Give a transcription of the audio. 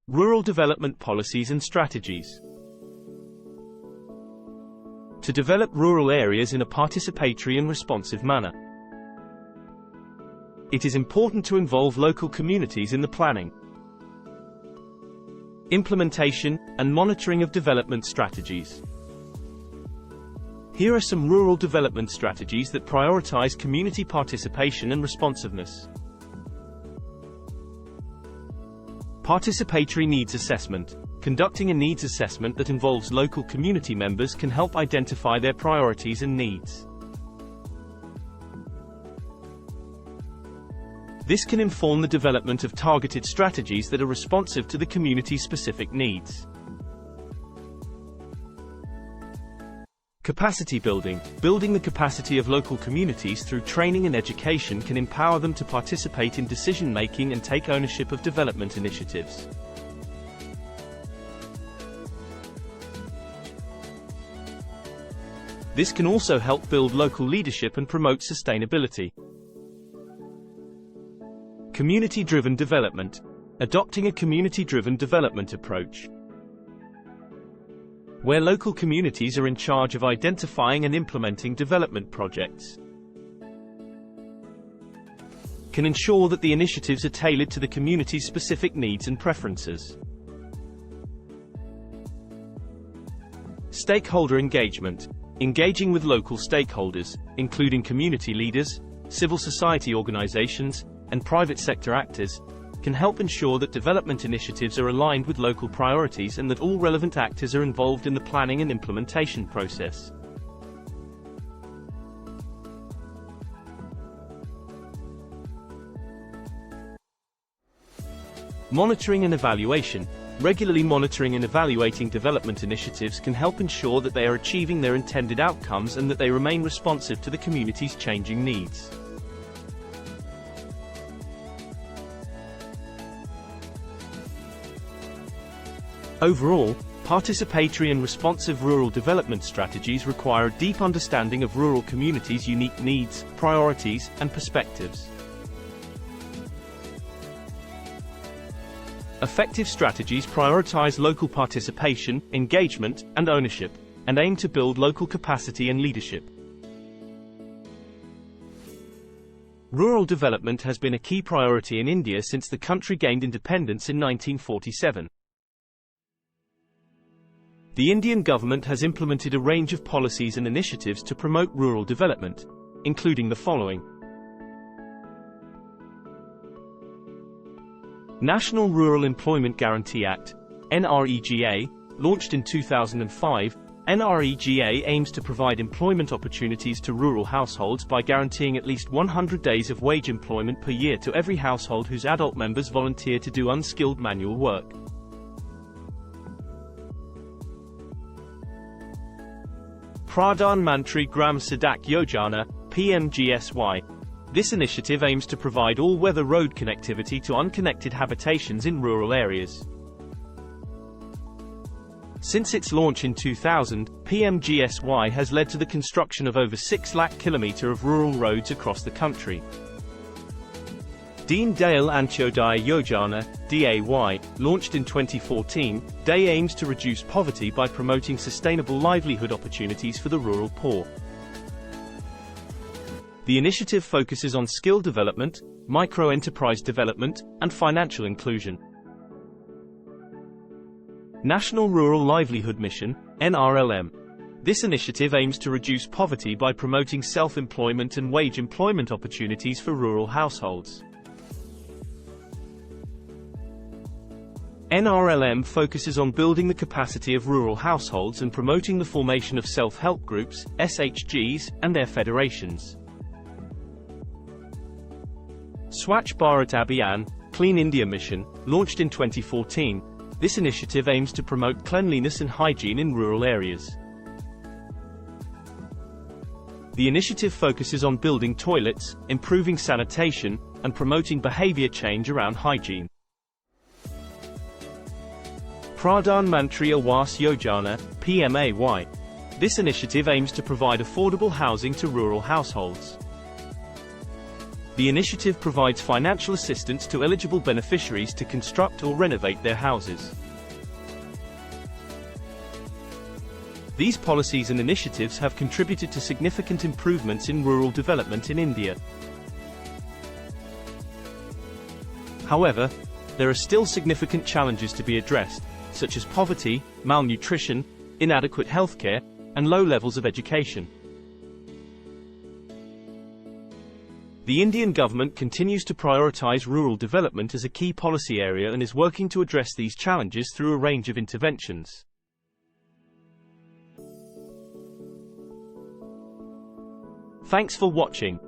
Rural development policies and strategies. To develop rural areas in a participatory and responsive manner, it is important to involve local communities in the planning, implementation, and monitoring of development strategies. Here are some rural development strategies that prioritize community participation and responsiveness. Participatory needs assessment. Conducting a needs assessment that involves local community members can help identify their priorities and needs. This can inform the development of targeted strategies that are responsive to the community's specific needs. Capacity building. Building the capacity of local communities through training and education can empower them to participate in decision-making and take ownership of development initiatives. This can also help build local leadership and promote sustainability. Community-driven development. Adopting a community-driven development approach, where local communities are in charge of identifying and implementing development projects, can ensure that the initiatives are tailored to the community's specific needs and preferences. Stakeholder engagement. Engaging with local stakeholders, including community leaders, civil society organizations, and private sector actors, can help ensure that development initiatives are aligned with local priorities and that all relevant actors are involved in the planning and implementation process. Monitoring and evaluation. Regularly monitoring and evaluating development initiatives can help ensure that they are achieving their intended outcomes and that they remain responsive to the community's changing needs. Overall, participatory and responsive rural development strategies require a deep understanding of rural communities' unique needs, priorities, and perspectives. Effective strategies prioritize local participation, engagement, and ownership, and aim to build local capacity and leadership. Rural development has been a key priority in India since the country gained independence in 1947. The Indian government has implemented a range of policies and initiatives to promote rural development, including the following. National Rural Employment Guarantee Act, NREGA, launched in 2005, NREGA aims to provide employment opportunities to rural households by guaranteeing at least 100 days of wage employment per year to every household whose adult members volunteer to do unskilled manual work. Pradhan Mantri Gram Sadak Yojana, PMGSY. This initiative aims to provide all-weather road connectivity to unconnected habitations in rural areas. Since its launch in 2000, PMGSY has led to the construction of over 6 lakh kilometers of rural roads across the country. Deen Dayal Antyodaya Yojana, DAY, launched in 2014, DAY aims to reduce poverty by promoting sustainable livelihood opportunities for the rural poor. The initiative focuses on skill development, micro-enterprise development, and financial inclusion. National Rural Livelihood Mission, NRLM. This initiative aims to reduce poverty by promoting self-employment and wage employment opportunities for rural households. NRLM focuses on building the capacity of rural households and promoting the formation of self-help groups, SHGs, and their federations. Swachh Bharat Abhiyan, Clean India Mission, launched in 2014. This initiative aims to promote cleanliness and hygiene in rural areas. The initiative focuses on building toilets, improving sanitation, and promoting behavior change around hygiene. Pradhan Mantri Awas Yojana, PMAY. This initiative aims to provide affordable housing to rural households. The initiative provides financial assistance to eligible beneficiaries to construct or renovate their houses. These policies and initiatives have contributed to significant improvements in rural development in India. However, there are still significant challenges to be addressed, such as poverty, malnutrition, inadequate healthcare, and low levels of education. The Indian government continues to prioritize rural development as a key policy area and is working to address these challenges through a range of interventions. Thanks for watching.